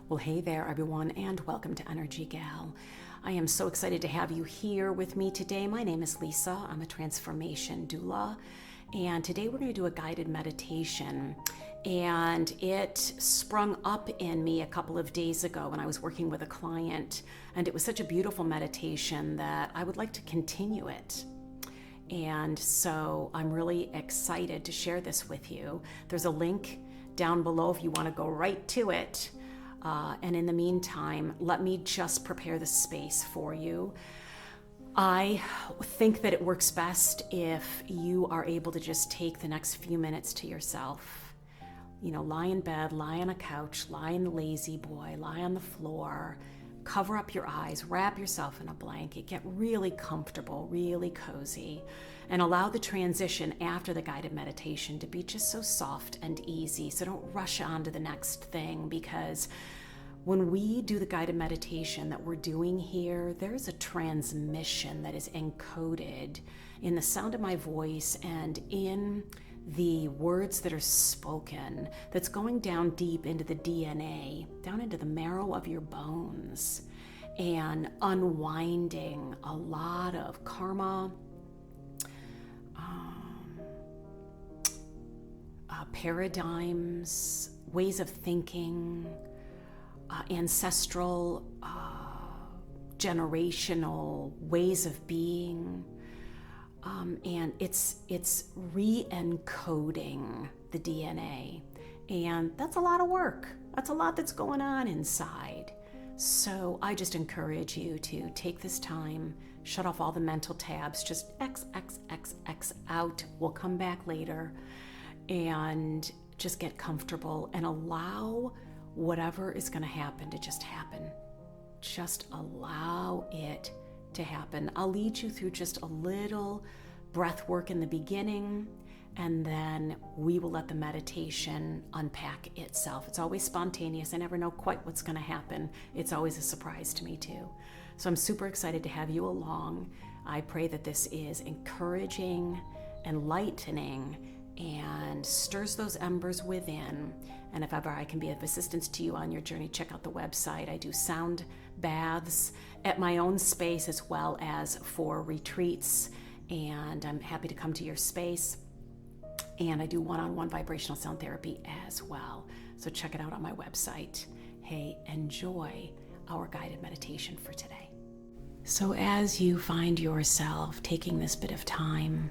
Well, hey there, everyone, and welcome to Energy Gal. I am so excited to have you here with me today. My name is Lisa. I'm a transformation doula, and today we're going to do a guided meditation. And it sprung up in me a couple of days ago when I was working with a client, and it was such a beautiful meditation that I would like to continue it. And so I'm really excited to share this with you. There's a link down below if you want to go right to it. And in the meantime, let me just prepare the space for you. I think that it works best if you are able to just take the next few minutes to yourself. You know, lie in bed, lie on a couch, lie in the lazy boy, lie on the floor, cover up your eyes, wrap yourself in a blanket, get really comfortable, really cozy, and allow the transition after the guided meditation to be just so soft and easy. So don't rush on to the next thing, because when we do the guided meditation that we're doing here, there's a transmission that is encoded in the sound of my voice and in the words that are spoken, that's going down deep into the DNA, down into the marrow of your bones, and unwinding a lot of karma, paradigms, ways of thinking, ancestral, generational ways of being. And it's re-encoding the DNA. And that's a lot of work. That's a lot that's going on inside. So I just encourage you to take this time, shut off all the mental tabs, just X out. We'll come back later and just get comfortable and allow whatever is going to happen to just happen. Just allow it to happen. I'll lead you through just a little breath work in the beginning, and then we will let the meditation unpack itself. It's always spontaneous. I never know quite what's going to happen. It's always a surprise to me too. So I'm super excited to have you along. I pray that this is encouraging, enlightening, and stirs those embers within. And if ever I can be of assistance to you on your journey, check out the website. I do sound baths at my own space as well as for retreats, and I'm happy to come to your space. And I do one-on-one vibrational sound therapy as well. So check it out on my website. Hey, enjoy our guided meditation for today. So as you find yourself taking this bit of time,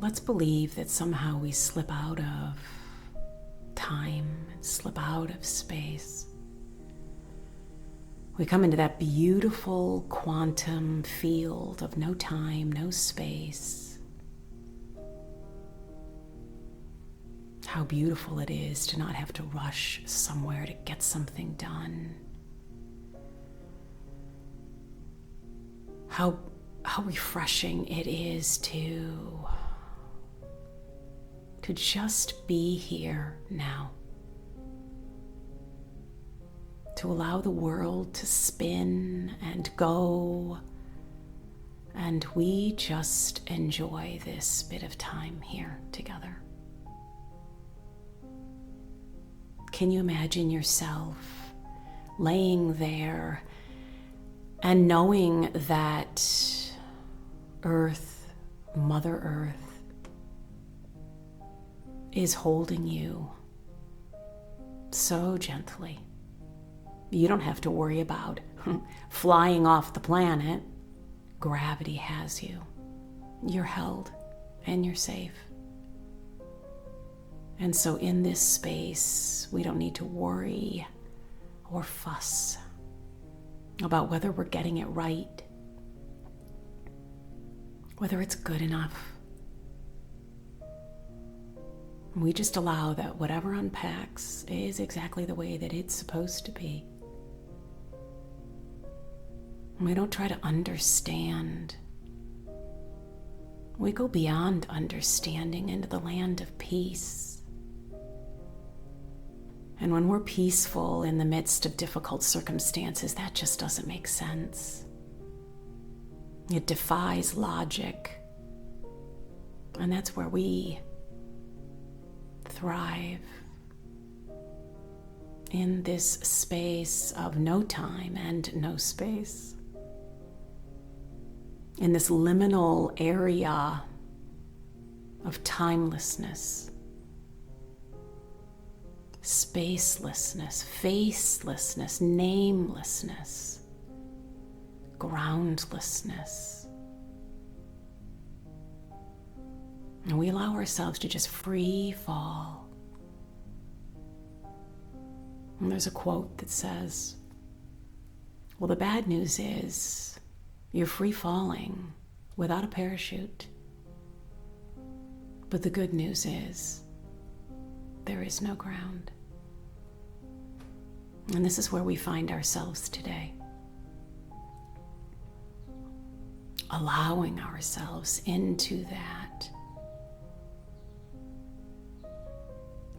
let's believe that somehow we slip out of time and slip out of space. We come into that beautiful quantum field of no time, no space. How beautiful it is to not have to rush somewhere to get something done. How refreshing it is to just be here now. To allow the world to spin and go, and we just enjoy this bit of time here together. Can you imagine yourself laying there and knowing that Earth, Mother Earth, is holding you so gently? You don't have to worry about flying off the planet. Gravity has you. You're held and you're safe. And so in this space, we don't need to worry or fuss about whether we're getting it right, whether it's good enough. We just allow that whatever unpacks is exactly the way that it's supposed to be. We don't try to understand. We go beyond understanding into the land of peace. And when we're peaceful in the midst of difficult circumstances, that just doesn't make sense. It defies logic. And that's where we thrive in this space of no time and no space, in this liminal area of timelessness, spacelessness, facelessness, namelessness, groundlessness. And we allow ourselves to just free fall. And there's a quote that says, well, the bad news is you're free falling without a parachute. But the good news is there is no ground. And this is where we find ourselves today. Allowing ourselves into that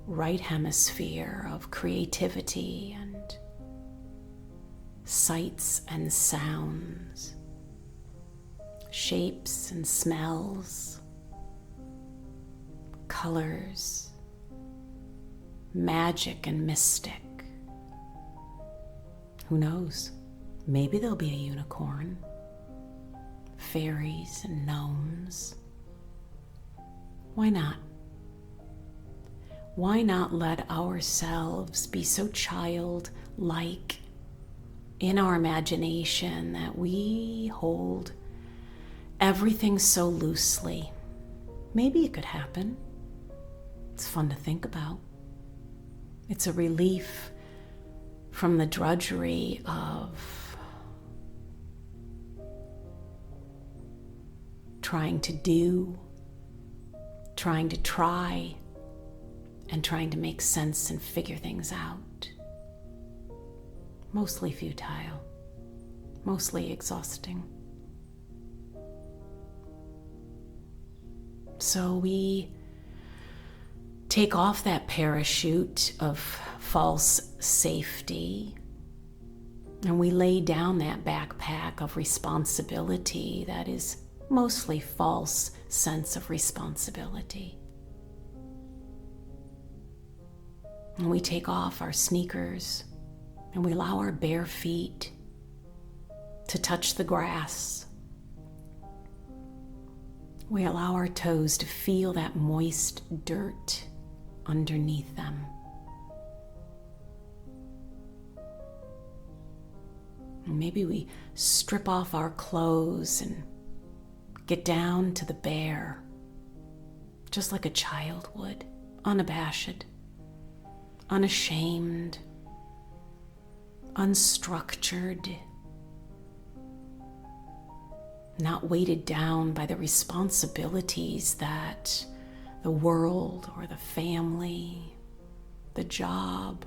right hemisphere of creativity and sights and sounds, shapes and smells, colors, magic and mystic. Who knows? Maybe there'll be a unicorn, fairies and gnomes. Why not? Why not let ourselves be so childlike in our imagination that we hold everything so loosely? Maybe it could happen. It's fun to think about. It's a relief from the drudgery of trying to do, trying to try, and trying to make sense and figure things out. Mostly futile, mostly exhausting. So we take off that parachute of false safety and we lay down that backpack of responsibility that is mostly false sense of responsibility. And we take off our sneakers and we allow our bare feet to touch the grass. We allow our toes to feel that moist dirt underneath them. And maybe we strip off our clothes and get down to the bare, just like a child would, unabashed, unashamed, unstructured, not weighted down by the responsibilities that the world or the family, the job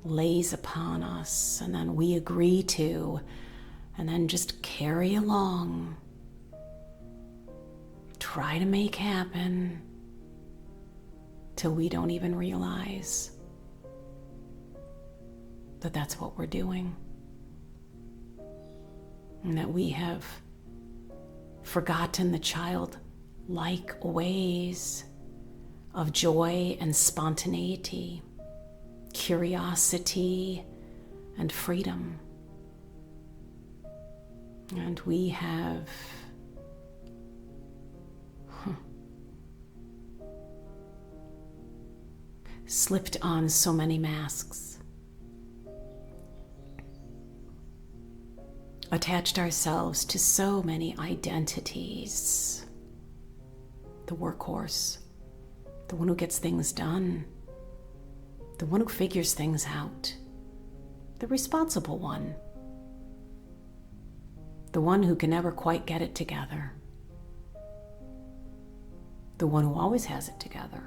lays upon us, and then we agree to, and then just carry along, try to make happen, till we don't even realize that that's what we're doing, and that we have forgotten the childlike ways of joy and spontaneity, curiosity and freedom. And we have slipped on so many masks, attached ourselves to so many identities. The workhorse, the one who gets things done, the one who figures things out, the responsible one, the one who can never quite get it together, the one who always has it together.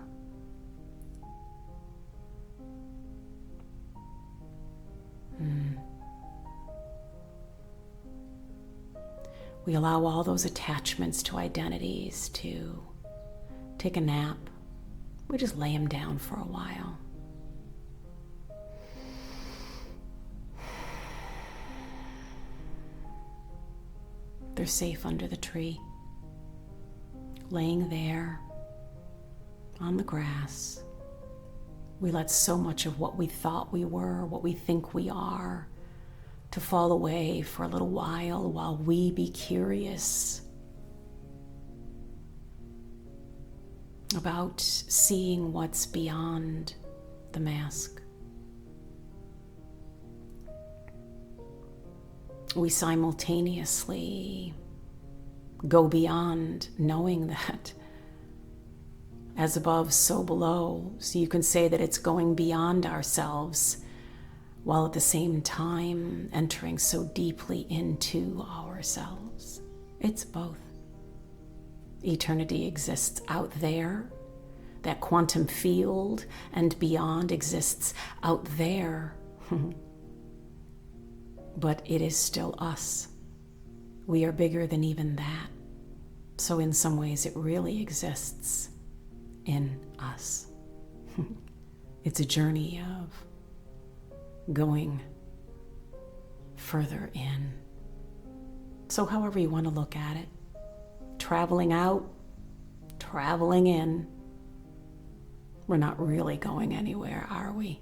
We allow all those attachments to identities to take a nap. We just lay them down for a while. They're safe under the tree, laying there, on the grass. We let so much of what we thought we were, what we think we are, to fall away for a little while we be curious about seeing what's beyond the mask. We simultaneously go beyond, knowing that as above, so below. So you can say that it's going beyond ourselves, while at the same time entering so deeply into ourselves. It's both. Eternity exists out there. That quantum field and beyond exists out there. But it is still us. We are bigger than even that. So in some ways it really exists in us. It's a journey of going further in. So however you want to look at it, traveling out, traveling in, we're not really going anywhere, are we?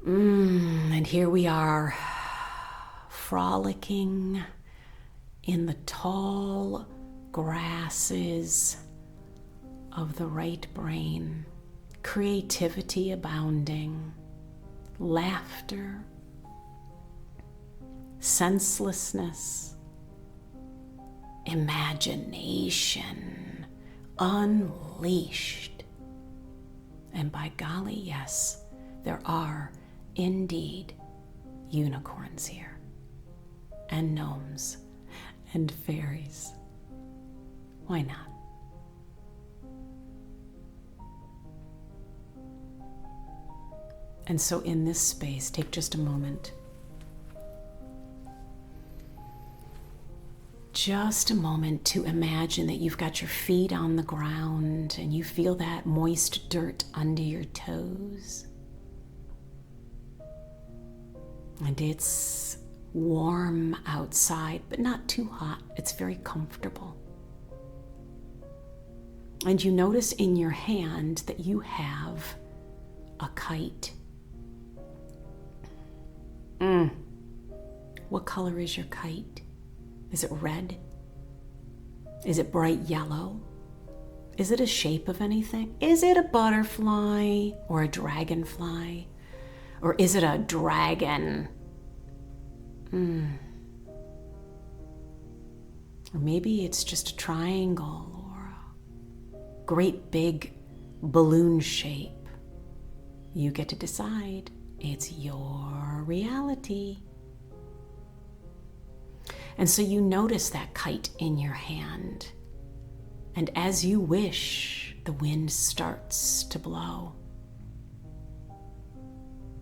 And here we are, frolicking in the tall grasses of the right brain, creativity abounding, laughter, senselessness, imagination unleashed. And by golly, yes, there are indeed unicorns here, and gnomes, and fairies. Why not? And so in this space, take just a moment. Just a moment to imagine that you've got your feet on the ground and you feel that moist dirt under your toes. And it's warm outside, but not too hot. It's very comfortable. And you notice in your hand that you have a kite. What color is your kite? Is it red? Is it bright yellow? Is it a shape of anything? Is it a butterfly or a dragonfly? Or is it a dragon? Or maybe it's just a triangle or a great big balloon shape. You get to decide. It's your reality. And so you notice that kite in your hand. And as you wish, the wind starts to blow.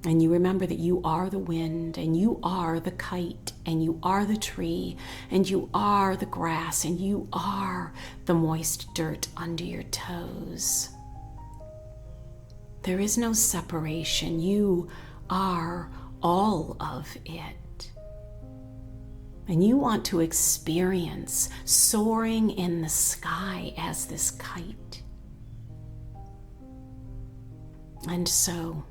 And you remember that you are the wind, and you are the kite, and you are the tree, and you are the grass, and you are the moist dirt under your toes. There is no separation. You are all of it. And you want to experience soaring in the sky as this kite. And so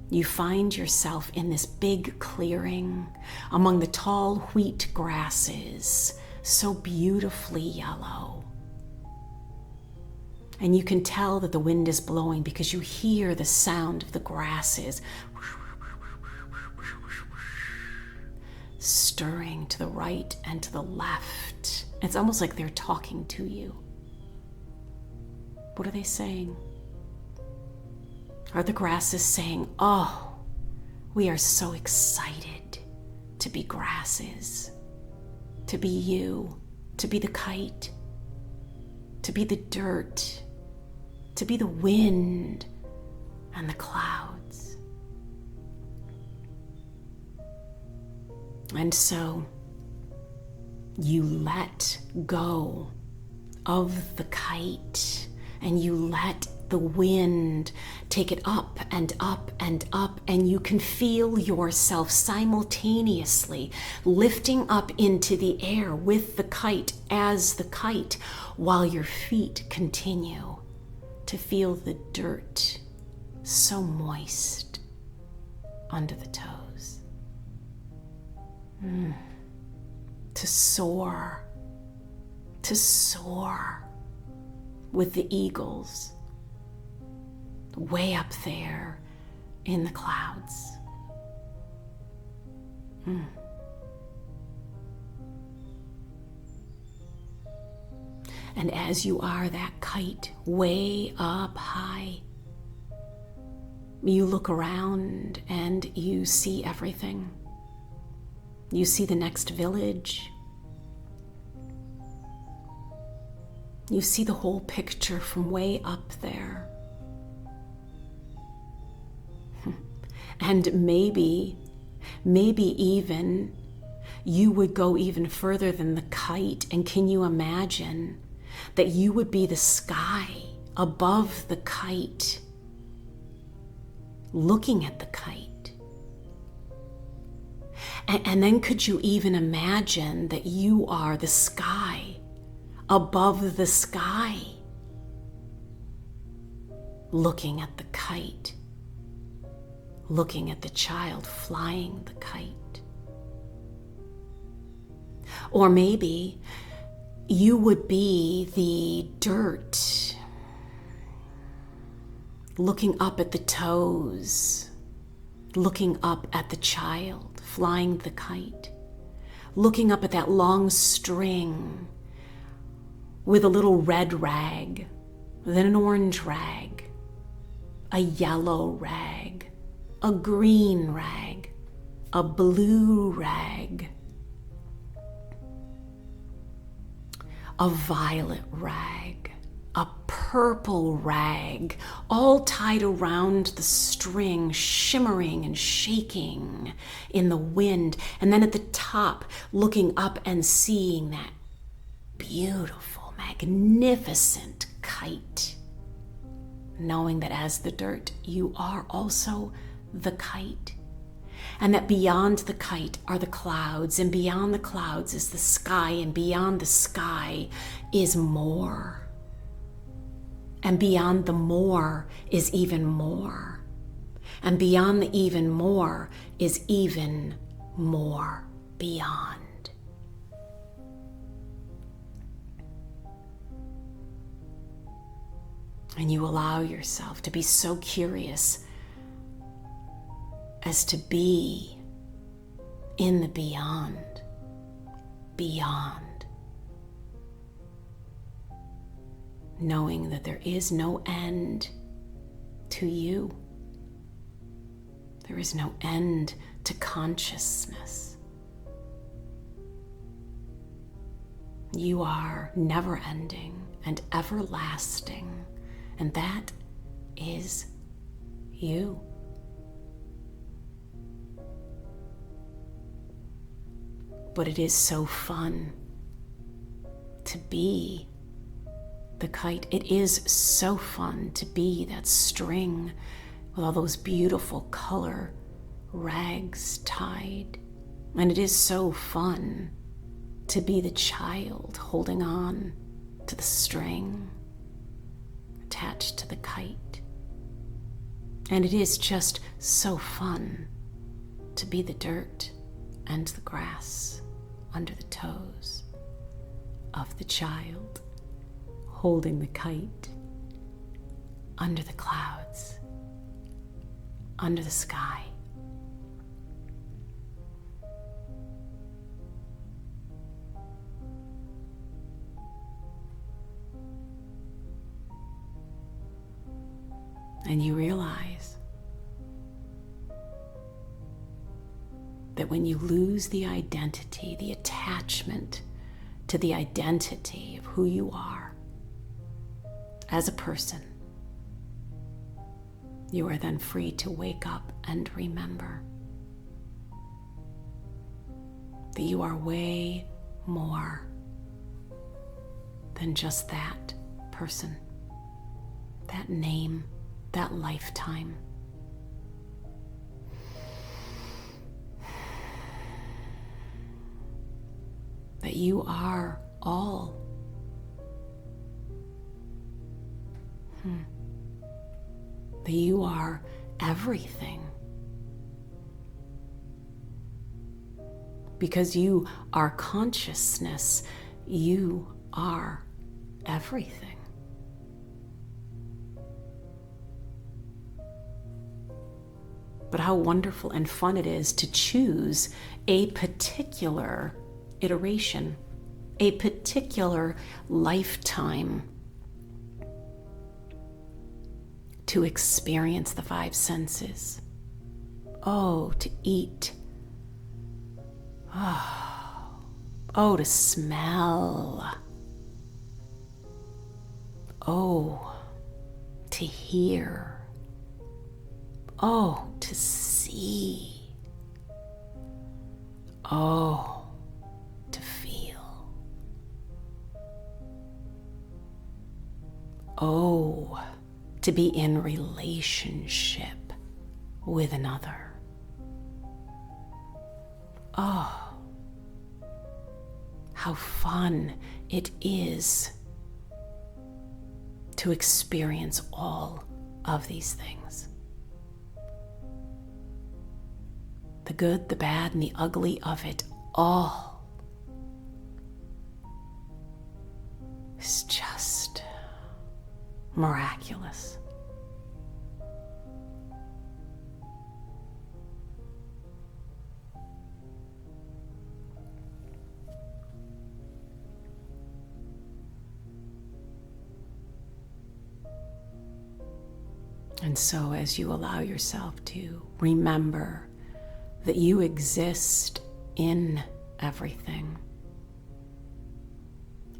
you find yourself in this big clearing among the tall wheat grasses, so beautifully yellow. And you can tell that the wind is blowing because you hear the sound of the grasses stirring to the right and to the left. It's almost like they're talking to you. What are they saying? Are the grasses saying, "Oh, we are so excited to be grasses, to be you, to be the kite, to be the dirt, to be the wind and the clouds"? And so you let go of the kite and you let the wind take it up and up and up, and you can feel yourself simultaneously lifting up into the air with the kite as the kite, while your feet continue to feel the dirt so moist under the toes. To soar with the eagles way up there in the clouds. And as you are that kite way up high, you look around and you see everything. You see the next village. You see the whole picture from way up there. And maybe even you would go even further than the kite. And can you imagine that you would be the sky above the kite, looking at the kite? And then could you even imagine that you are the sky above the sky, looking at the kite, looking at the child flying the kite? Or maybe you would be the dirt, looking up at the toes, looking up at the child flying the kite, looking up at that long string with a little red rag, then an orange rag, a yellow rag, a green rag, a blue rag, a violet rag, a purple rag, all tied around the string, shimmering and shaking in the wind. And then at the top, looking up and seeing that beautiful, magnificent kite, knowing that as the dirt, you are also the kite. And that beyond the kite are the clouds, and beyond the clouds is the sky, and beyond the sky is more. And beyond the more is even more. And beyond the even more is even more beyond. And you allow yourself to be so curious as to be in the beyond, knowing that there is no end to you. There is no end to consciousness. You are never ending and everlasting, and that is you. But it is so fun to be the kite. It is so fun to be that string with all those beautiful color rags tied. And it is so fun to be the child holding on to the string attached to the kite. And it is just so fun to be the dirt and the grass under the toes of the child holding the kite under the clouds, under the sky. And you realize that when you lose the identity, the attachment to the identity of who you are as a person, you are then free to wake up and remember that you are way more than just that person. that name, that lifetime. That you are all. That you are everything. Because you are consciousness, you are everything. But how wonderful and fun it is to choose a particular iteration, a particular lifetime to experience the five senses. Oh, to eat. Oh, to smell. Oh, to hear. Oh, to see. Oh, to feel. Oh, to be in relationship with another. Oh, how fun it is to experience all of these things. The good, the bad, and the ugly of it all is just miraculous. And so as you allow yourself to remember that you exist in everything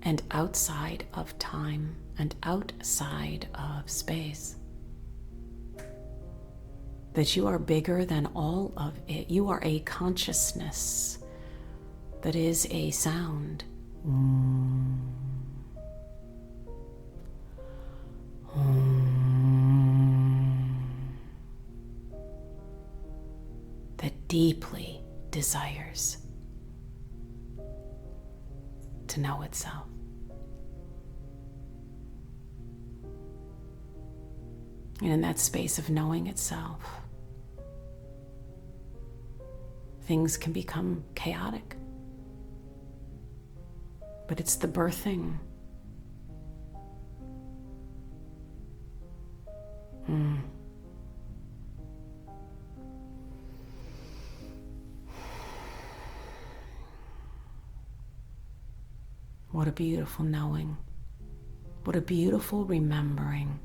and outside of time and outside of space, that you are bigger than all of it. You are a consciousness that is a sound. That deeply desires to know itself. And in that space of knowing itself, things can become chaotic. But it's the birthing. What a beautiful knowing. What a beautiful remembering.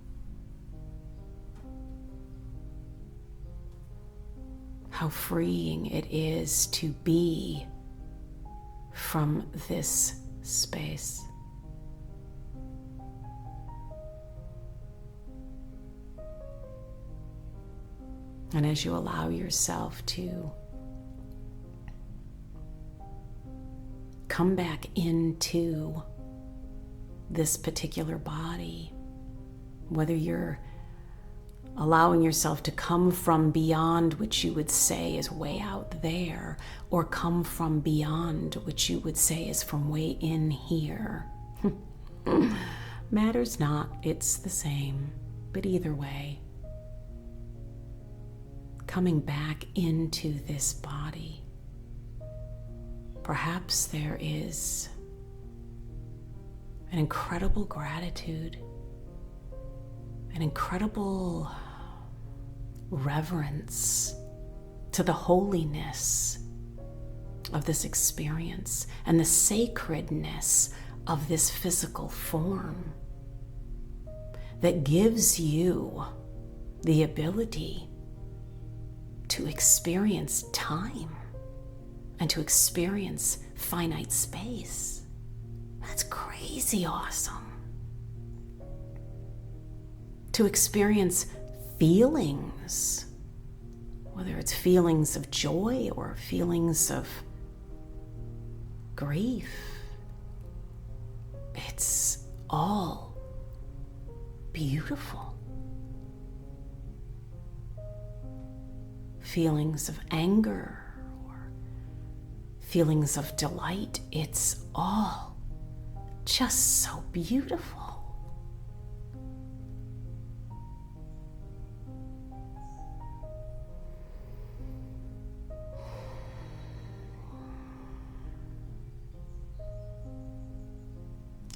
How freeing it is to be from this space. And as you allow yourself to come back into this particular body, whether you're allowing yourself to come from beyond, which you would say is way out there, or come from beyond, which you would say is from way in here. Matters not, it's the same. But either way, coming back into this body, perhaps there is an incredible gratitude, an incredible reverence to the holiness of this experience and the sacredness of this physical form that gives you the ability to experience time and to experience finite space. That's crazy awesome. To experience feelings, whether it's feelings of joy or feelings of grief. It's all beautiful. feelings of anger or feelings of delight. It's all just so beautiful.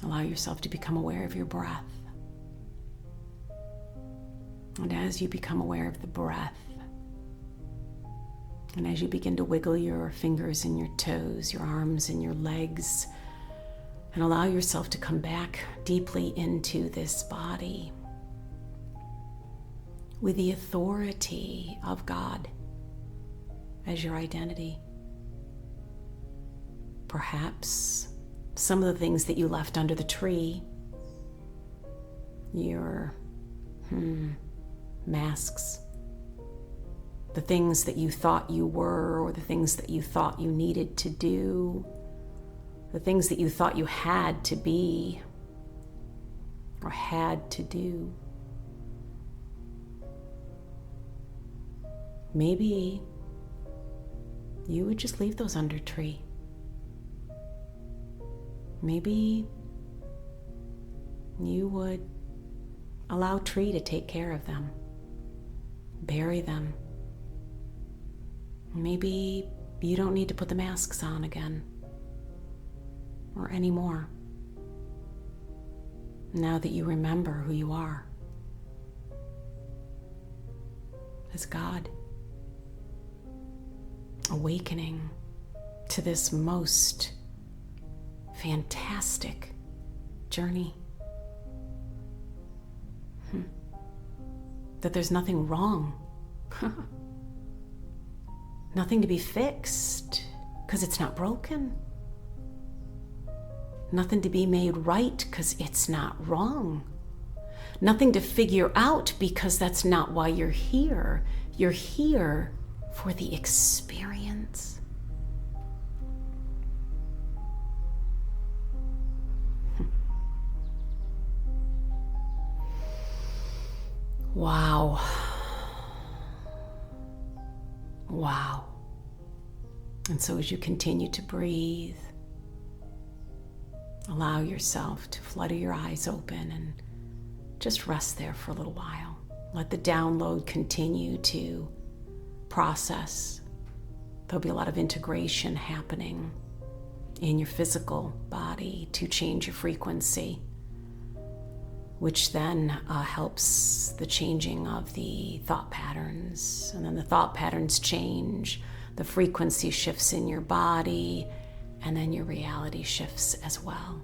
Allow yourself to become aware of your breath. And as you become aware of the breath, and as you begin to wiggle your fingers and your toes, your arms and your legs, and allow yourself to come back deeply into this body with the authority of God as your identity. Perhaps some of the things that you left under the tree, your masks, the things that you thought you were, or the things that you thought you needed to do, the things that you thought you had to be or had to do. Maybe you would just leave those under a tree. Maybe you would allow a tree to take care of them, bury them. Maybe you don't need to put the masks on again or anymore, now that you remember who you are as God, awakening to this most fantastic journey. That there's nothing wrong. Nothing to be fixed because it's not broken. Nothing to be made right because it's not wrong. Nothing to figure out because that's not why you're here. You're here for the experience. Wow. Wow. And so as you continue to breathe, allow yourself to flutter your eyes open and just rest there for a little while. Let the download continue to process. There'll be a lot of integration happening in your physical body to change your frequency, which then helps the changing of the thought patterns. And then the thought patterns change, the frequency shifts in your body, and then your reality shifts as well.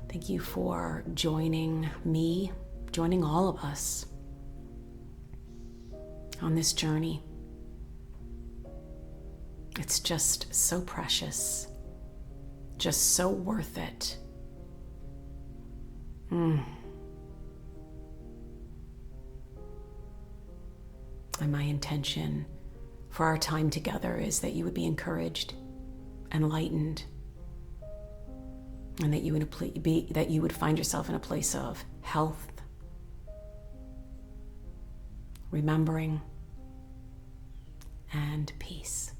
Thank you for joining me, joining all of us on this journey. It's just so precious, just so worth it. And my intention for our time together is that you would be encouraged, enlightened, and that you would find yourself in a place of health, remembering, and peace.